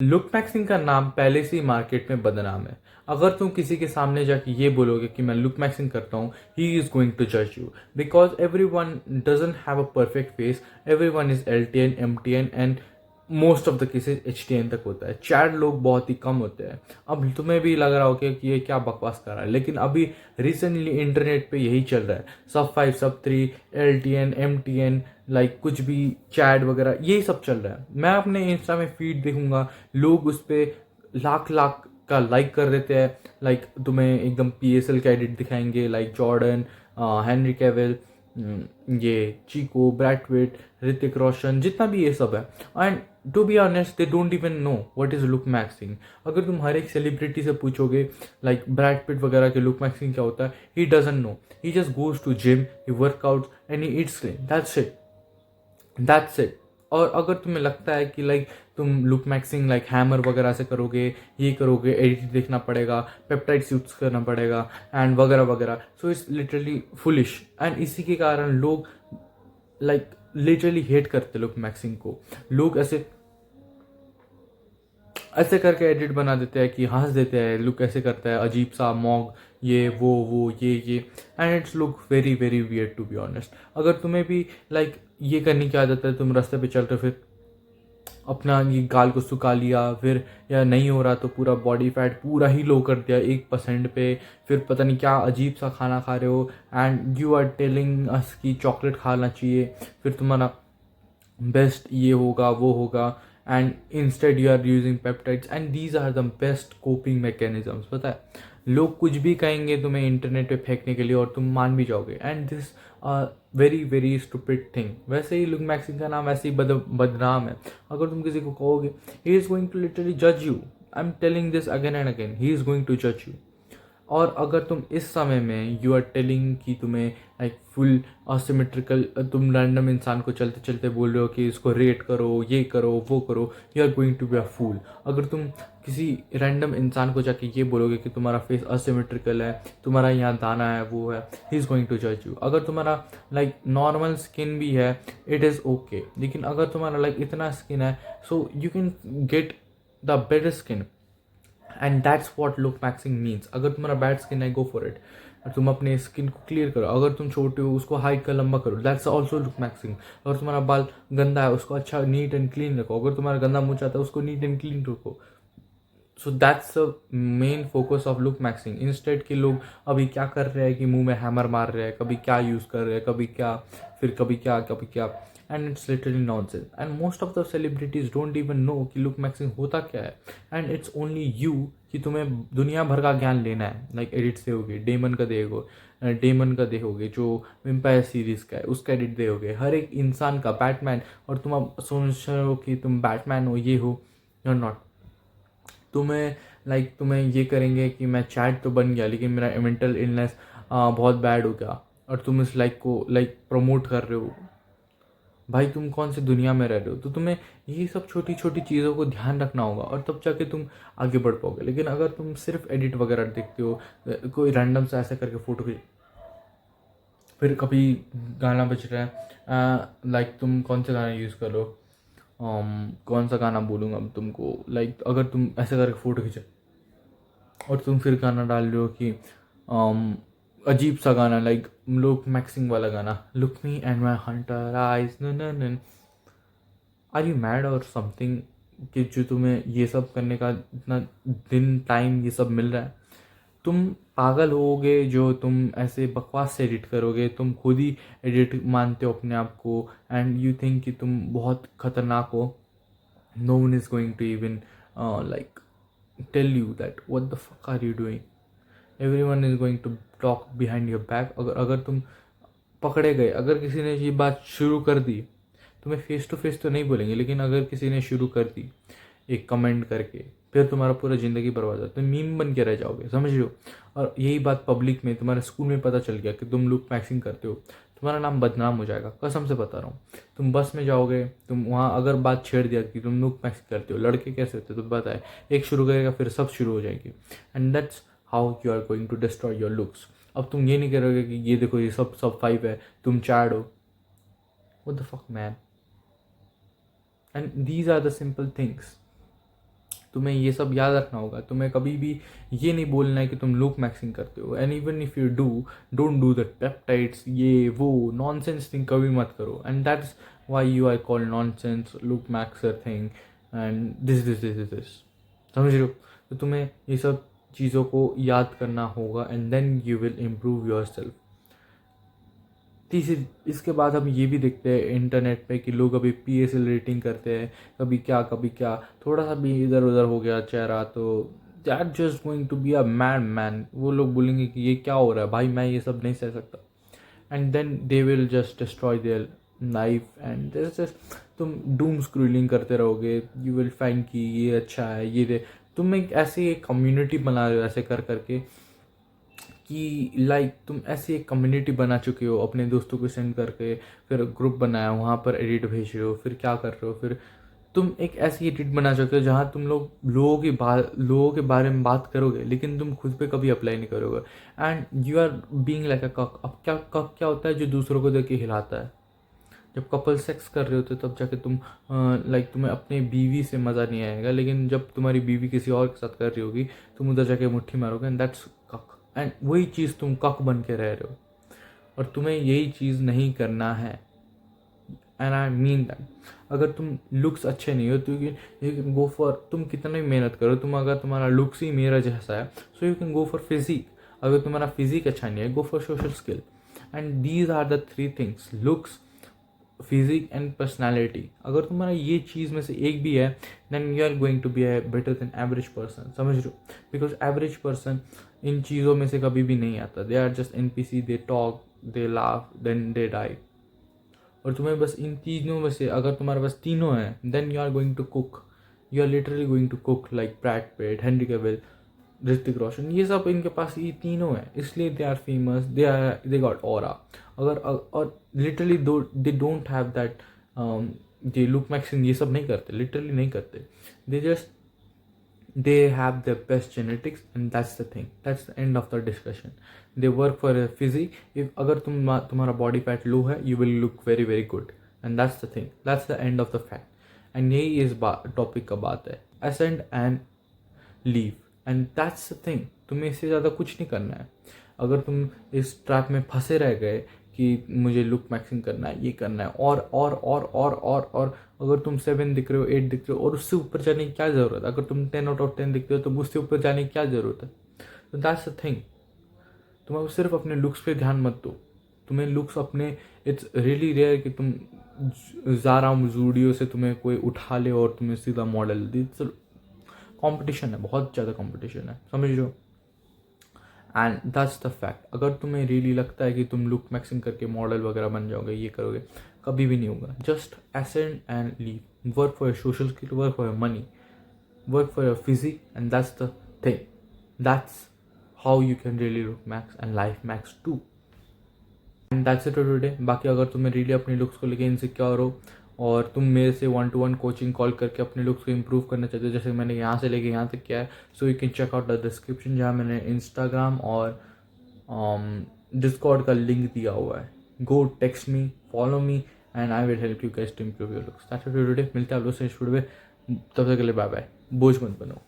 Look maxing का नाम पहले से ही मार्केट में बदनाम है। अगर तुम किसी के सामने जाके ये बोलोगे कि मैं लुक मैक्सिंग करता हूँ, ही इज गोइंग टू जज you because every one doesn't have a perfect face. Every one is LTN MTN and most of the cases HTN तक होता है। चैट लोग बहुत ही कम होते हैं। अब तुम्हें भी लग रहा होगा कि ये क्या बकवास कर रहा है, लेकिन अभी रिसेंटली इंटरनेट पे यही चल रहा है। Sub 5 Sub 3 LTN MTN like कुछ भी चैट वगैरह यही सब चल रहा है। मैं अपने इंस्टा में फीड देखूंगा, लोग उस पर लाख लाख का लाइक कर देते हैं। लाइक तुम्हें एकदम PSL का एडिट दिखाएंगे, लाइक जॉर्डन, हेनरी कैविल, ये Chico, Brad Pitt, Hrithik Roshan, जितना भी ये सब है। And to be honest they don't even know what is look maxing. अगर तुम हर एक सेलिब्रिटी से पूछोगे लाइक ब्रैड पिट वगैरह के लुक मैक्सिंग क्या होता है, he doesn't know. He just goes to gym, he workout and he eats clean, that's it. और अगर तुम्हें लगता है कि लाइक तुम लुक मैक्सिंग लाइक हैमर वगैरह से करोगे, ये करोगे, एडिट देखना पड़ेगा, पेप्टाइड्स यूज करना पड़ेगा एंड वगैरह वगैरह, so it's literally foolish. And इसी के कारण लोग लाइक लिटरली हेट करते लुक मैक्सिंग को। लोग ऐसे ऐसे करके एडिट बना देते हैं कि हंस देते हैं, लुक ऐसे करता है अजीब सा मॉग, ये वो ये and it's look very very weird to be honest. अगर तुम्हें भी लाइक ये करने की आदत है, तुम रास्ते पे चल रहे हो, फिर अपना ये गाल को सुखा लिया, फिर या नहीं हो रहा तो पूरा बॉडी फैट पूरा ही लो कर दिया 1% पे, फिर पता नहीं क्या अजीब सा खाना खा रहे हो and you are telling us कि चॉकलेट खाना चाहिए, फिर तुम्हारा बेस्ट ये होगा वो होगा and instead you are using peptides and these are the best coping mechanisms. पता है लोग कुछ भी कहेंगे तुम्हें इंटरनेट पे फेंकने के लिए और तुम मान भी जाओगे and this very very stupid thing. वैसे ही लुक मैक्सिंग का नाम वैसे ही बदनाम है। अगर तुम किसी को कहोगे, he is going to literally जज you. I am telling this again and again, he is going to जज यू। और अगर तुम इस समय में यू आर टेलिंग कि तुम्हें लाइक फुल असिमेट्रिकल, तुम रैंडम इंसान को चलते चलते बोल रहे हो कि इसको रेट करो, ये करो वो करो, you are going to be a fool. अगर तुम किसी रैंडम इंसान को जाके ये बोलोगे कि तुम्हारा फेस असिमेट्रिकल है, तुम्हारा यहाँ दाना है वो है, ही इज़ गोइंग टू जज यू। अगर तुम्हारा लाइक नॉर्मल स्किन भी है, इट इज़ ओके, लेकिन अगर तुम्हारा लाइक इतना स्किन है, so you can get the better skin and that's what look maxing means. अगर तुम्हारा बैड स्किन है, गो फॉर इट, तुम अपने स्किन को क्लियर करो। अगर तुम छोटे हो, उसको हाइट का लंबा करो, दैट्स ऑल्सो लुक मैक्सिंग। अगर तुम्हारा बाल गंदा है, उसको अच्छा नीट एंड क्लीन रखो। अगर तुम्हारा गंदा मुंह आता है, उसको नीट एंड क्लीन रखो। So that's the main focus of look maxing. Instead कि लोग अभी क्या कर रहे हैं कि मुंह में हैमर मार रहे हैं, कभी क्या यूज़ कर रहे हैं, कभी क्या, फिर कभी क्या कभी क्या, and it's literally nonsense. And most of the celebrities don't even no कि लुक मैक्सिंग होता क्या है। एंड इट्स ओनली यू कि तुम्हें दुनिया भर का ज्ञान लेना है। लाइक एडिट से होगे, डेमन का देखोगे जो वेम्पायर सीरीज का है, उसका एडिट देखोगे, हर एक इंसान का, बैटमैन, और तुम अब सोच रहे हो कि तुम बैटमैन हो, ये हो, यू आर नॉट। तुम्हें ये करेंगे कि मैं चैट तो बन गया लेकिन मेरा मेंटल इलनेस बहुत बैड हो गया, और तुम इस लाइक को लाइक प्रमोट कर रहे हो। भाई तुम कौन सी दुनिया में रह रहे हो? तो तुम्हें ये सब छोटी छोटी चीज़ों को ध्यान रखना होगा और तब जाके तुम आगे बढ़ पाओगे। लेकिन अगर तुम सिर्फ एडिट वगैरह देखते हो, कोई रैंडम से ऐसे करके फ़ोटो खींच, फिर कभी गाना बज रहा है, लाइक तुम कौन सा गाना यूज़ करो, कौन सा गाना बोलूँगा अब तुमको, लाइक अगर तुम ऐसे करके फ़ोटो खींचे और तुम फिर गाना डाल रहे हो कि अजीब सा गाना, लाइक लुक मैक्सिंग वाला गाना, look me and my Hunter eyes, न आर यू मैड और समथिंग, कि जो तुम्हें ये सब करने का इतना दिन टाइम ये सब मिल रहा है? तुम पागल होगे जो तुम ऐसे बकवास से एडिट करोगे। तुम खुद ही एडिट मानते हो अपने आप को एंड यू थिंक कि तुम बहुत खतरनाक हो। No one is going to even like tell you that what the fuck are you doing. Everyone is going to talk behind your back. अगर तुम पकड़े गए, अगर किसी ने ये बात शुरू कर दी, तुम्हें फेस टू फेस तो नहीं बोलेंगे, लेकिन अगर किसी ने शुरू कर दी एक कमेंट करके, फिर तुम्हारा पूरा ज़िंदगी बर्बाद है, तुम मीम बन के रह जाओगे, समझ लो। और यही बात पब्लिक में, तुम्हारे स्कूल में पता चल गया कि तुम लुक मैक्सिंग करते हो, तुम्हारा नाम बदनाम हो जाएगा, कसम से बता रहा हूँ। तुम बस में जाओगे, तुम वहाँ अगर बात छेड़ दिया कि तुम लुक मैक्सिंग करते हो, लड़के कैसे होते हो तो पता है, एक शुरू करेगा फिर सब शुरू हो जाएगी and that's how you are going to destroy your looks. अब तुम ये नहीं करोगे कि ये देखो ये सब 5 है, तुम चैड हो, what the fuck man. And these are the simple things तुम्हें ये सब याद रखना होगा। तुम्हें कभी भी ये नहीं बोलना है कि तुम लुक मैक्सिंग करते हो, and even if you do, don't do the peptides, ये वो नॉनसेंस थिंग कभी मत करो। And that's why you are called nonsense look maxer thing and this समझ रहे हो। तो तुम्हें ये सब चीज़ों को याद करना होगा and then you will improve yourself. तीसरी, इसके बाद हम ये भी देखते हैं इंटरनेट पे कि लोग अभी PSL रेटिंग करते हैं, कभी क्या, थोड़ा सा भी इधर उधर हो गया चेहरा तो that just going to be a mad man. वो लोग बोलेंगे कि ये क्या हो रहा है भाई, मैं ये सब नहीं सह सकता, and then they will just destroy their life and this just, तुम डूम स्क्रोलिंग करते रहोगे। यू विल फाइंड कि ये अच्छा है, ये दे, तुम एक ऐसी एक कम्युनिटी बना रहे हो ऐसे कर करके कि लाइक तुम ऐसी एक कम्युनिटी बना चुके हो अपने दोस्तों को सेंड करके, फिर ग्रुप बनाया, वहाँ पर एडिट भेज रहे हो, फिर क्या कर रहे हो, फिर तुम एक ऐसी एडिट बना चुके हो जहाँ तुम लोगों के बारे में बात करोगे लेकिन तुम खुद पे कभी अप्लाई नहीं करोगे, and you are being like a cuck. अब क्या कक क्या होता है? जो दूसरों को देख के हिलाता है। जब कपल सेक्स कर रहे होते तब जाके तुम लाइक तुम्हें अपने बीवी से मज़ा नहीं आएगा, लेकिन जब तुम्हारी बीवी किसी और के साथ कर रही होगी तुम उधर जाके मुट्ठी मारोगे, एंड दैट्स कक। एंड वही चीज़ तुम कक बन के रह रहे हो और तुम्हें यही चीज़ नहीं करना है। एंड आई मीन दैट अगर तुम लुक्स अच्छे नहीं हो तो यू कैन गो फॉर, तुम कितना भी मेहनत करो, तुम अगर तुम्हारा लुक्स ही मेरा जैसा है so you can go for physique. अगर तुम्हारा फिजिक अच्छा नहीं है, go for social skill. And these are the 3 things, looks, physique and personality. अगर तुम्हारा ये चीज़ में से एक भी है then you are going to be a better than average person, समझ रहे हो। बिकॉज एवरेज पर्सन इन चीज़ों में से कभी भी नहीं आता। They are just NPC, they talk, they laugh, then they die. और तुम्हें बस इन तीनों में से अगर तुम्हारे पास तीनों हैं then you are going to cook, you are literally going to cook like Brad Pitt, Henry Cavill, Hrithik Roshan. ये सब इनके पास ये तीनों हैं, इसलिए they are famous, they got aura. अगर और literally they don't have that, they look maxing ये सब नहीं करते, लिटरली नहीं करते। They just they have the best genetics and that's the thing, that's the end of the discussion. They work for a physique. if अगर तुम्हारा body fat low है you will look very very good, and that's the thing, that's the end of the fact. and यही इस topic का बात है, ascend and leave, and that's the thing. तुम्हें इससे ज़्यादा कुछ नहीं करना है। अगर तुम इस ट्रैप में फंसे रह गए कि मुझे लुक मैक्सिंग करना है, ये करना है, और अगर तुम 7 दिख रहे हो, 8 दिख रहे हो और उससे ऊपर जाने की क्या ज़रूरत है? अगर तुम 10 आउट ऑफ 10 दिखते हो तो उससे ऊपर जाने की क्या ज़रूरत है? तो दैट्स द थिंग। तुम सिर्फ अपने लुक्स पे ध्यान मत दो। तुम्हें लुक्स अपने, इट्स रियली रेयर कि तुम ज़ारा जूडियो से तुम्हें कोई उठा ले और तुम्हें सीधा मॉडल दे। कॉम्पिटिशन है, बहुत ज़्यादा कॉम्पिटिशन है, समझ रहे हो। And that's the fact. अगर तुम्हें रियली लगता है कि तुम लुक मैक्सिंग करके मॉडल वगैरह बन जाओगे, ये करोगे, कभी भी नहीं होगा। Just ascend and leave, work for your social skill, work for your money, work for your physique, and that's the thing. That's how you can really look max and life max too. And that's it today. बाकी अगर तुम्हें really अपने looks को लेके insecure हो और तुम मेरे से 1-to-1 कोचिंग कॉल करके अपने लुक्स को इम्प्रूव करना चाहते हो, जैसे मैंने यहाँ से लेके यहाँ तक किया है, so you can check out the description जहाँ मैंने इंस्टाग्राम और डिस्कॉर्ड का लिंक दिया हुआ है। Go text me, follow me and I will help you guys to improve your looks. That's it today. मिलते हैं आप लोग से नेक्स्ट वीडियो में, तब तक के लिए बाय बाय। बोझ मत बनो।